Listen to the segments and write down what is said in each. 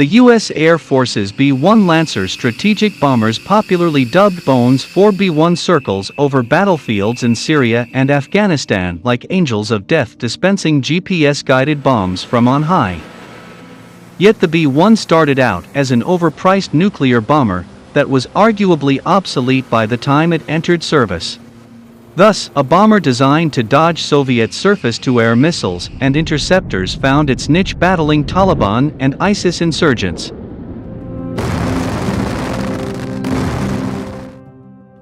The U.S. Air Force's B-1 Lancer strategic bombers, popularly dubbed Bones 4 B-1, circles over battlefields in Syria and Afghanistan like angels of death, dispensing GPS-guided bombs from on high. Yet the B-1 started out as an overpriced nuclear bomber that was arguably obsolete by the time it entered service. Thus, a bomber designed to dodge Soviet surface-to-air missiles and interceptors found its niche battling Taliban and ISIS insurgents.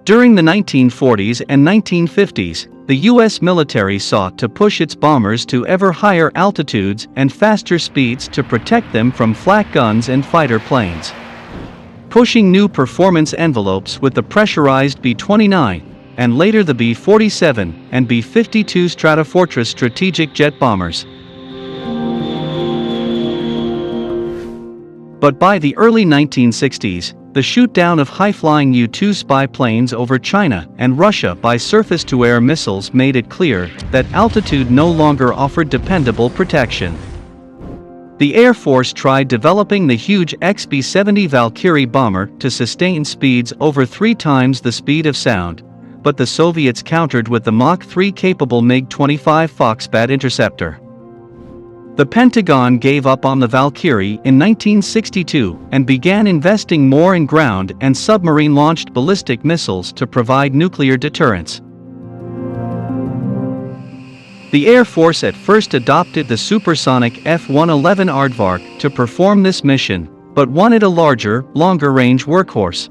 During the 1940s and 1950s, the U.S. military sought to push its bombers to ever higher altitudes and faster speeds to protect them from flak guns and fighter planes. Pushing new performance envelopes with the pressurized B-29, and later the B-47 and B-52 Stratofortress strategic jet bombers. But by the early 1960s, the shoot-down of high-flying U-2 spy planes over China and Russia by surface-to-air missiles made it clear that altitude no longer offered dependable protection. The Air Force tried developing the huge XB-70 Valkyrie bomber to sustain speeds over 3 times the speed of sound, but the Soviets countered with the Mach 3 capable MiG-25 Foxbat interceptor. The Pentagon gave up on the Valkyrie in 1962 and began investing more in ground and submarine-launched ballistic missiles to provide nuclear deterrence. The Air Force at first adopted the supersonic F-111 Aardvark to perform this mission, but wanted a larger, longer-range workhorse.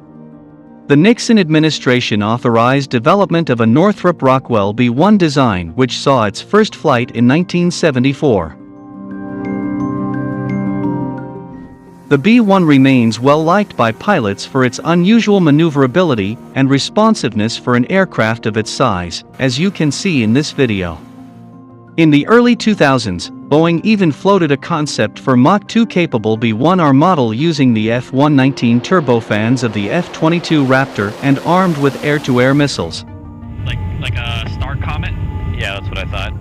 The Nixon administration authorized development of a Northrop Rockwell B-1 design, which saw its first flight in 1974. The B-1 remains well liked by pilots for its unusual maneuverability and responsiveness for an aircraft of its size, as you can see in this video. In the early 2000s, Boeing even floated a concept for Mach 2 capable B-1R model using the F-119 turbofans of the F-22 Raptor and armed with air-to-air missiles. Like a Star Comet? Yeah, that's what I thought.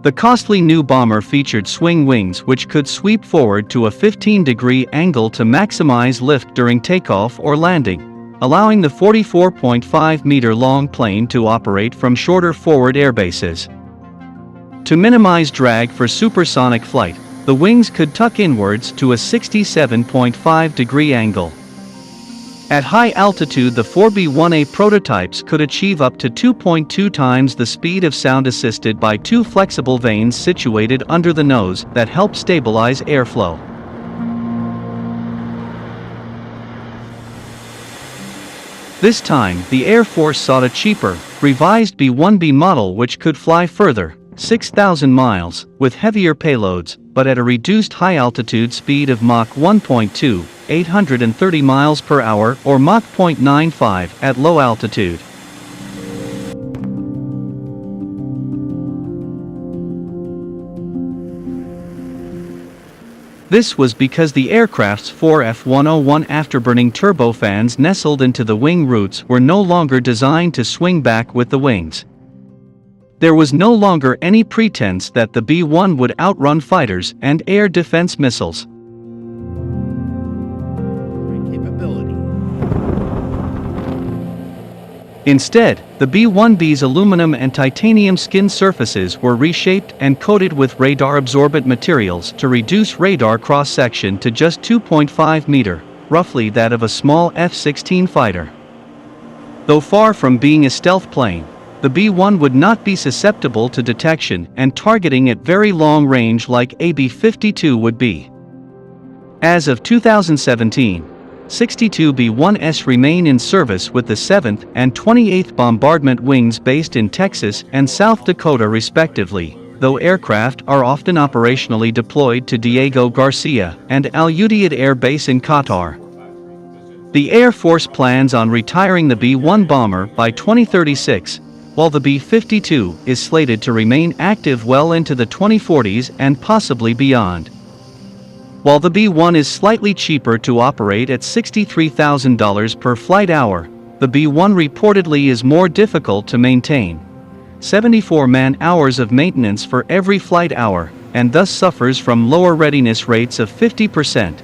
The costly new bomber featured swing wings which could sweep forward to a 15-degree angle to maximize lift during takeoff or landing, allowing the 44.5-meter-long plane to operate from shorter forward airbases. To minimize drag for supersonic flight, the wings could tuck inwards to a 67.5-degree angle. At high altitude, the 4B-1A prototypes could achieve up to 2.2 times the speed of sound, assisted by 2 flexible vanes situated under the nose that help stabilize airflow. This time, the Air Force sought a cheaper, revised B-1B model which could fly further, 6,000 miles, with heavier payloads, but at a reduced high-altitude speed of Mach 1.2, 830 miles per hour, or Mach 0.95 at low altitude. This was because the aircraft's 4 F-101 afterburning turbofans nestled into the wing roots were no longer designed to swing back with the wings. There was no longer any pretense that the B-1 would outrun fighters and air defense missiles. Instead, the B-1B's aluminum and titanium skin surfaces were reshaped and coated with radar-absorbent materials to reduce radar cross-section to just 2.5 meter, roughly that of a small F-16 fighter. Though far from being a stealth plane, the B-1 would not be susceptible to detection and targeting at very long range like a B-52 would be. As of 2017, 62 B-1s remain in service with the 7th and 28th Bombardment Wings based in Texas and South Dakota respectively, though aircraft are often operationally deployed to Diego Garcia and Al Udeid Air Base in Qatar. The Air Force plans on retiring the B-1 bomber by 2036, while the B-52 is slated to remain active well into the 2040s and possibly beyond. While the B-1 is slightly cheaper to operate at $63,000 per flight hour, the B-1 reportedly is more difficult to maintain. 74 man-hours of maintenance for every flight hour, and thus suffers from lower readiness rates of 50%.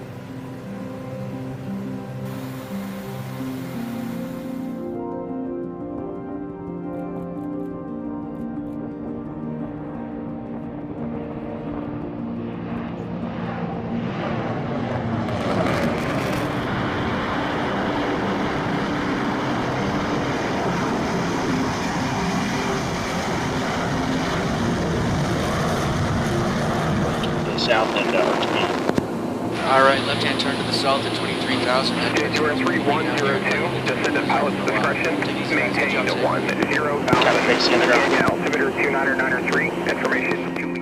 South end Alright, left-hand turn to the south at 23,000. January 3102, descend at pilot's discretion, maintain 10 Got a fixed in the ground. altimeter 2993, information 2